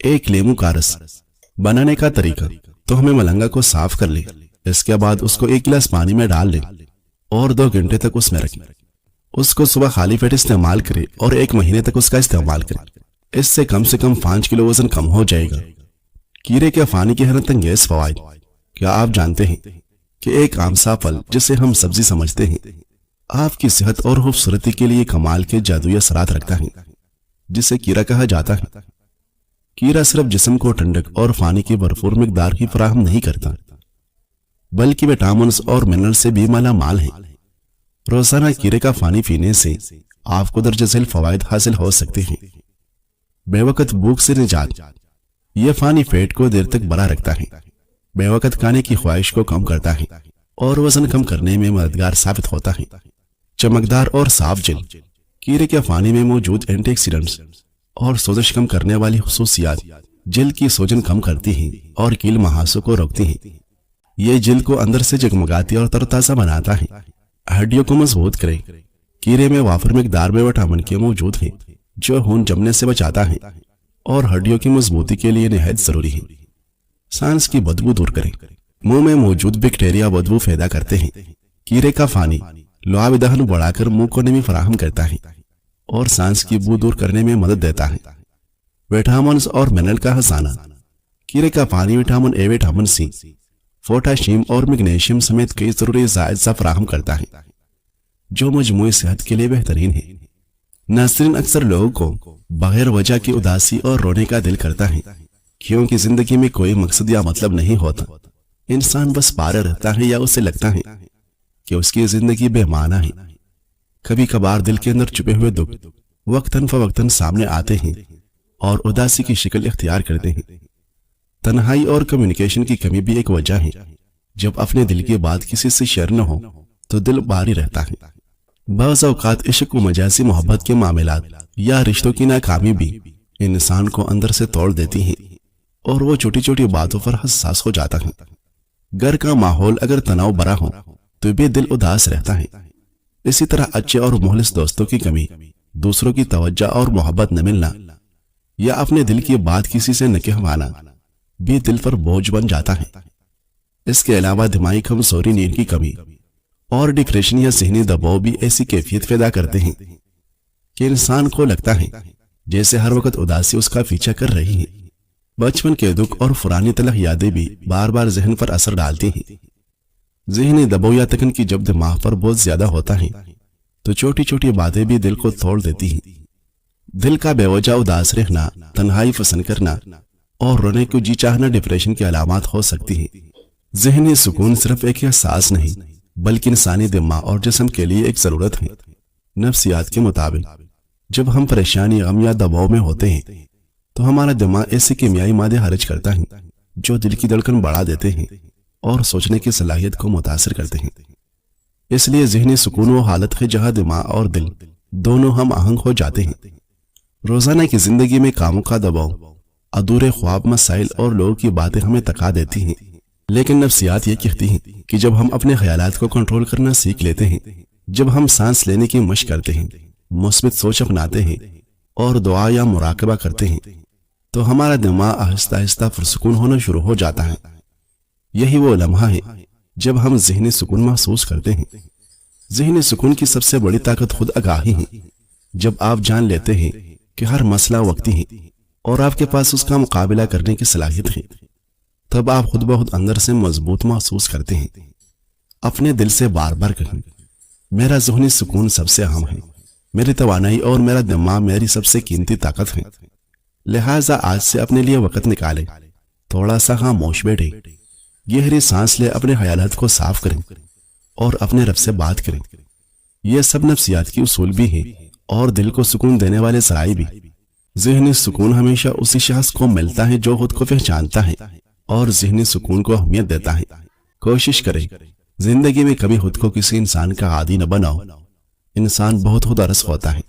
ایک لیمو کا رس بنانے کا طریقہ: تو ہمیں ملنگا کو صاف کر لیں، اس کے بعد اس کو 1 گلاس پانی میں ڈال لیں اور 2 گھنٹے تک اس میں رکھیں۔ اس کو صبح خالی پیٹ استعمال کریں اور 1 مہینے تک اس کا استعمال کریں۔ اس سے کم 5 کلو وزن کم ہو جائے گا۔ کیرے کے پانی کے حیرت انگیز فوائد: کیا آپ جانتے ہیں کہ ایک عام سا پھل جسے ہم سبزی سمجھتے ہیں آپ کی صحت اور خوبصورتی کے لیے کمال کے جادوئی اثرات رکھتا ہے، جسے کیرا کہا جاتا ہے۔ کیرا صرف جسم کو ٹھنڈک اور پانی کی بھرپور مقدار ہی فراہم نہیں کرتا، بلکہ وٹامنز اور منرل سے بھی مالا مال ہے۔ روزانہ کیرے کا پانی پینے سے آپ کو درجہ ذیل فوائد حاصل ہو سکتے ہیں: بے وقت بھوک سے نجات: یہ پانی پیٹ کو دیر تک بھرا رکھتا ہے، بے وقت کھانے کی خواہش کو کم کرتا ہے اور وزن کم کرنے میں مددگار ثابت ہوتا ہے۔ چمکدار اور صاف جلد: کیرے کے پانی میں موجود اینٹی آکسیڈنٹس اور سوزش کم کرنے والی خصوصیات جلد کی سوجن کم کرتی ہیں اور کیل محاسوں کو روکتی ہیں۔ یہ جلد کو اندر سے جگمگاتی اور ترتازہ بناتا ہے۔ ہڈیوں کو مضبوط کرے: کیرے میں وافر مقدار میں وٹامن کے موجود ہیں جو خون جمنے سے بچاتا ہے اور ہڈیوں کی مضبوطی کے لیے نہایت ضروری ہے۔ سانس کی بدبو دور کریں: منہ میں موجود بیکٹیریا بدبو پیدا کرتے ہیں۔ کیرے کا پانی لعاب دہن بڑھا کر منہ کو نمی فراہم کرتا ہے اور سانس کی بو دور کرنے میں مدد دیتا ہے۔ وٹامنز اور منرل کا خزانہ: کیرے کا پانی vitamin A, vitamin C, potassium اور میگنیشیم سمیت کئی ضروری اجزاء فراہم کرتا ہے جو مجموعی صحت کے لیے بہترین ہے۔ ناظرین، اکثر لوگوں کو بغیر وجہ کی اداسی اور رونے کا دل کرتا ہے، کیونکہ زندگی میں کوئی مقصد یا مطلب نہیں ہوتا۔ انسان بس پارے رہتا ہے یا اسے لگتا ہے کہ اس کی زندگی بے معنی ہے۔ کبھی کبھار دل کے اندر چھپے ہوئے دکھ وقتاً فوقتاً سامنے آتے ہیں اور اداسی کی شکل اختیار کرتے ہیں۔ تنہائی اور کمیونیکیشن کی کمی بھی ایک وجہ ہے۔ جب اپنے دل کی بات کسی سے شیئر نہ ہو تو دل بھاری رہتا ہے۔ بعض اوقات عشق و مجازی محبت کے معاملات یا رشتوں کی ناکامی بھی انسان کو اندر سے توڑ دیتی ہیں اور وہ چھوٹی چھوٹی باتوں پر حساس ہو جاتا ہے۔ گھر کا ماحول اگر تناؤ بھرا ہو تو بھی دل اداس رہتا ہے۔ اسی طرح اچھے اور مخلص دوستوں کی کمی، دوسروں کی توجہ اور محبت نہ ملنا یا اپنے دل کی بات کسی سے نہ کہوانا بھی دل پر بوجھ بن جاتا ہے۔ اس کے علاوہ دماغی کمزوری، نیند کی کمی اور ڈپریشن یا ذہنی دباؤ بھی ایسی کیفیت پیدا کرتے ہیں کہ انسان کو لگتا ہے جیسے ہر وقت اداسی اس کا پیچھا کر رہی ہے۔ بچپن کے دکھ اور پرانی تلخ یادیں بھی بار بار ذہن پر اثر ڈالتی ہیں۔ ذہنی دباؤ یا تکن کی جب دماغ پر بہت زیادہ ہوتا ہے تو چھوٹی چھوٹی باتیں بھی دل کو توڑ دیتی ہیں۔ دل کا بے وجہ اداس رہنا، تنہائی پسند کرنا اور رونے کو جی چاہنا ڈپریشن کی علامات ہو سکتی ہیں۔ ذہنی سکون صرف ایک احساس نہیں بلکہ انسانی دماغ اور جسم کے لیے ایک ضرورت ہے۔ نفسیات کے مطابق جب ہم پریشانی، غم یا دباؤ میں ہوتے ہیں تو ہمارا دماغ ایسے کیمیائی مادے خارج کرتا ہے جو دل کی دھڑکن بڑھا دیتے ہیں اور سوچنے کی صلاحیت کو متاثر کرتے ہیں۔ اس لیے ذہنی سکون وہ حالت ہے جہاں دماغ اور دل دونوں ہم آہنگ ہو جاتے ہیں۔ روزانہ کی زندگی میں کاموں کا دباؤ، ادھورے خواب، مسائل اور لوگوں کی باتیں ہمیں تکا دیتی ہیں، لیکن نفسیات یہ کہتی ہیں کہ جب ہم اپنے خیالات کو کنٹرول کرنا سیکھ لیتے ہیں، جب ہم سانس لینے کی مشق کرتے ہیں، مثبت سوچ اپناتے ہیں اور دعا یا مراقبہ کرتے ہیں تو ہمارا دماغ آہستہ آہستہ پرسکون ہونا شروع ہو جاتا ہے۔ یہی وہ لمحہ ہے جب ہم ذہنی سکون محسوس کرتے ہیں۔ ذہنی سکون کی سب سے بڑی طاقت خود آگاہی ہے۔ جب آپ جان لیتے ہیں کہ ہر مسئلہ وقتی ہے اور آپ کے پاس اس کا مقابلہ کرنے کی صلاحیت ہے، تب آپ خود بخود اندر سے مضبوط محسوس کرتے ہیں۔ اپنے دل سے بار بار کہیں، میرا ذہنی سکون سب سے اہم ہے، میری توانائی اور میرا دماغ میری سب سے قیمتی طاقت ہے، لہٰذا آج سے اپنے لیے وقت نکالیں، تھوڑا سا خاموش بیٹھیں، گہری سانس لے، اپنے خیالات کو صاف کریں اور اپنے رب سے بات کریں۔ یہ سب نفسیات کی اصول بھی ہیں اور دل کو سکون دینے والے ذرائع بھی۔ ذہنی سکون ہمیشہ اسی شخص کو ملتا ہے جو خود کو پہچانتا ہے اور ذہنی سکون کو اہمیت دیتا ہے۔ کوشش کریں زندگی میں کبھی خود کو کسی انسان کا عادی نہ بناؤ۔ انسان بہت خود غرض ہوتا ہے۔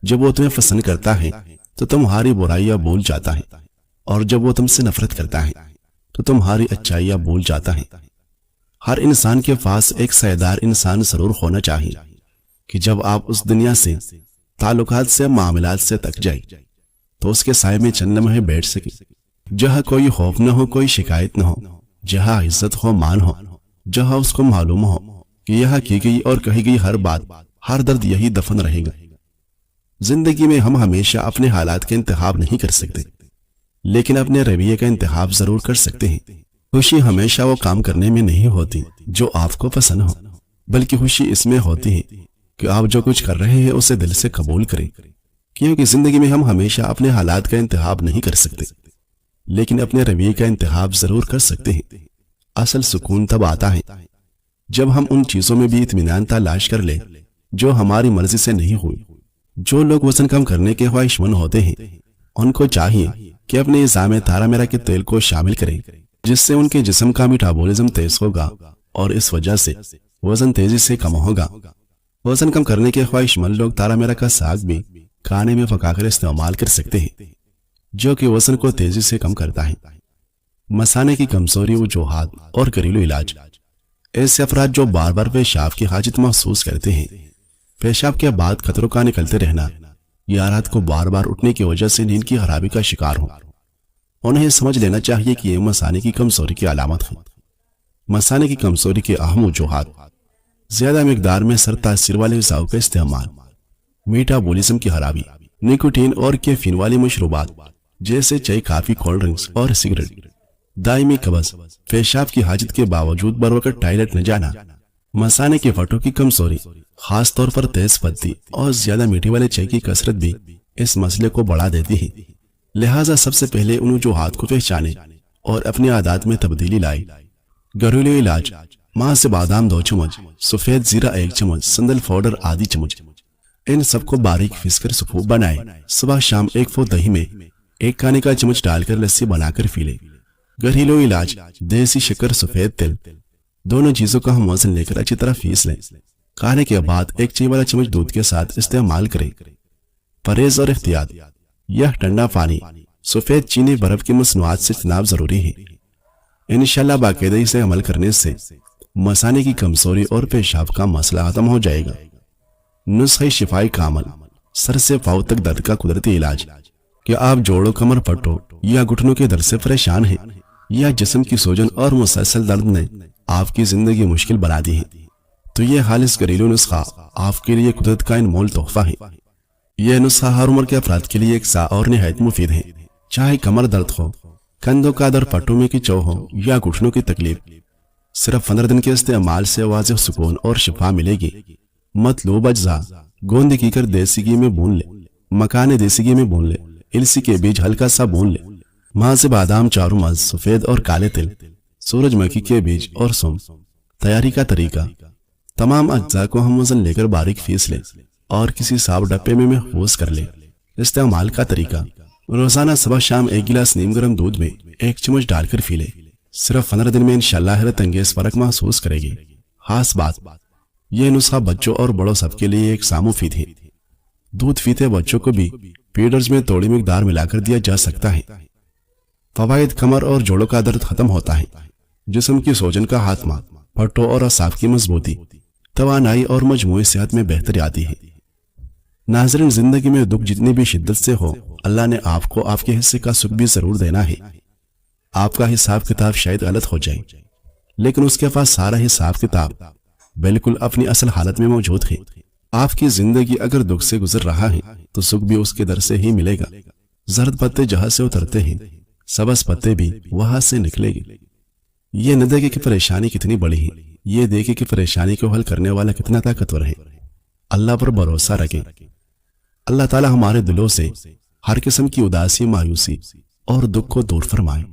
جب وہ تمہیں پسند کرتا ہے تو تمہاری برائیاں بھول جاتا ہے، اور جب وہ تم سے نفرت کرتا ہے تو تمہاری اچھائیاں بھول جاتا ہے۔ ہر انسان کے پاس ایک سائیدار انسان ضرور ہونا چاہیے کہ جب آپ اس دنیا سے، تعلقات سے، معاملات سے تک جائیں تو اس کے سائے میں چند لمحے بیٹھ سکیں جہاں کوئی خوف نہ ہو، کوئی شکایت نہ ہو، جہاں عزت ہو، مان ہو، جہاں اس کو معلوم ہو کہ یہاں کی گئی اور کہی گئی ہر بات، ہر درد یہی دفن رہے گا۔ زندگی میں ہم ہمیشہ اپنے حالات کا انتخاب نہیں کر سکتے، لیکن اپنے رویے کا انتخاب ضرور کر سکتے ہیں۔ خوشی ہمیشہ وہ کام کرنے میں نہیں ہوتی جو آپ کو پسند ہو، بلکہ خوشی اس میں ہوتی ہے کہ آپ جو کچھ کر رہے ہیں اسے دل سے قبول کریں، کیونکہ زندگی میں ہم ہمیشہ اپنے حالات کا انتخاب نہیں کر سکتے، لیکن اپنے رویے کا انتخاب ضرور کر سکتے ہیں۔ اصل سکون تب آتا ہے جب ہم ان چیزوں میں بھی اطمینان تلاش کر لیں جو ہماری مرضی سے نہیں ہوئی۔ جو لوگ وزن کم کرنے کے خواہش مند ہوتے ہیں ان کو چاہیے کہ اپنے غذا میں تارا میرا کے تیل کو شامل کریں، جس سے ان کے جسم کا میٹابولزم تیز ہوگا اور اس وجہ سے وزن تیزی سے کم ہوگا۔ وزن کم کرنے کے خواہش مند لوگ تارا میرا کا ساگ بھی کھانے میں پکا کر استعمال کر سکتے ہیں، جو کہ وزن کو تیزی سے کم کرتا ہے۔ مثانے کی کمزوری، وجوہات اور گھریلو علاج۔ ایسے افراد جو بار بار پیشاب کی حاجت محسوس کرتے ہیں، پیشاب کے بعد قطروں کا نکلتے رہنا یا رات کو بار بار اٹھنے کی وجہ سے نیند کی خرابی کا شکار ہوں، انہیں سمجھ لینا چاہیے کہ یہ مثانے کی کمزوری کی علامت ہے۔ مثانے کی کمزوری کے اہم وجوہات: زیادہ مقدار میں سر تاثیر والے غذاؤں کا استعمال، میٹابولزم کی خرابی، نیکوٹین اور کیفین والی مشروبات جیسے چائے، کافی، کولڈ ڈرنکس اور سگریٹ، دائمی قبض، پیشاب کی حاجت کے باوجود بر وقت ٹائلٹ نہ جانا۔ مثانے کے پھٹوں کی کمزوری، خاص طور پر تیز پتی اور زیادہ میٹھے والے چائے کی کثرت بھی اس مسئلے کو بڑھا دیتی ہے۔ لہٰذا سب سے پہلے ان وجوہات کو پہچانے اور اپنی عادات میں تبدیلی لائے۔ گھریلو علاج: ماہ سے بادام 2 چمچ، سفید زیرہ 1 چمچ، سندل پاؤڈر آدھی چمچ، ان سب کو باریک پیس کر سفوف بنائیں۔ صبح شام 1 پھو دہی میں 1 کھانے کا چمچ ڈال کر لسی بنا کر پی لیں۔ گھریلو علاج: دیسی شکر، سفید تل، دونوں چیزوں کا ہم وزن لے کر اچھی طرح پیس لیں۔ کھانے کے بعد 1 چائے والا چمچ دودھ کے ساتھ استعمال کریں۔ پرہیز اور احتیاط: یہ ٹھنڈا پانی، سفید چینی، برف کی مصنوعات سے اجتناب ضروری ہے۔ انشاءاللہ باقاعدگی سے عمل کرنے سے مثانے کی کمزوری اور پیشاب کا مسئلہ ختم ہو جائے گا۔ نسخہ شفائی کا عمل: سر سے پاؤں تک درد کا قدرتی علاج۔ کیا آپ جوڑوں، کمر، پٹوں یا گھٹنوں کے درد سے پریشان ہیں، یا جسم کی سوجن اور مسلسل درد نے آپ کی زندگی مشکل بنا دی ہے، تو یہ خالص گھریلو نسخہ آپ کے لیے قدرت کا انمول تحفہ ہے۔ یہ نسخہ ہر عمر کے افراد کے لیے یکساں اور نہایت مفید ہے۔ چاہے کمر درد ہو، کندھوں کا درد، پٹوں میں کھچاؤ ہو یا گھٹنوں کی تکلیف، صرف 15 دن کے استعمال سے واضح سکون اور شفا ملے گی۔ مطلوب اجزاء: گوند کیکر دیسی گھی میں بھون لے، مکھانے دیسی گھی میں بھون لے، السی کے بیج ہلکا سا بھون لے، ماہ سے بادام 4 مغز، سفید اور کالے تل، سورج مکھی کے بیج اور سونف۔ تیاری کا طریقہ: تمام اجزاء کو ہم وزن لے کر باریک پیس لیں اور کسی صاف ڈبے میں محفوظ کر لیں۔ استعمال کا طریقہ: روزانہ صبح شام 1 گلاس نیم گرم دودھ میں 1 چمچ ڈال کر پی لیں۔ صرف 15 دن میں انشاءاللہ حیرت انگیز فرق محسوس کرے گی۔ خاص بات: یہ نسخہ بچوں اور بڑوں سب کے لیے یکساں مفید ہے۔ دودھ پیتے بچوں کو بھی فیڈرز میں تھوڑی مقدار ملا کر دیا جا سکتا ہے۔ فوائد: کمر اور جوڑوں کا درد ختم ہوتا ہے، جسم کی سوجن کا خاتمہ، پٹوں اور اعصاب کی مضبوطی، توانائی اور مجموعی صحت میں بہتری آتی ہے۔ ناظرین، زندگی میں دکھ جتنی بھی شدت سے ہو، اللہ نے آپ کو آپ کے حصے کا سکھ بھی ضرور دینا ہے۔ آپ کا حساب کتاب شاید غلط ہو جائے، لیکن اس کے پاس سارا حساب کتاب بالکل اپنی اصل حالت میں موجود ہے۔ آپ کی زندگی اگر دکھ سے گزر رہا ہے تو سکھ بھی اس کے در سے ہی ملے گا۔ زرد پتے جہاں سے اترتے ہیں، سبز پتے بھی وہاں سے نکلے گی۔ یہ نہ دیکھے کہ پریشانی کتنی بڑی ہے، یہ دیکھے کہ پریشانی کو حل کرنے والا کتنا طاقتور ہے۔ اللہ پر بھروسہ رکھیں۔ اللہ تعالی ہمارے دلوں سے ہر قسم کی اداسی، مایوسی اور دکھ کو دور فرمائے۔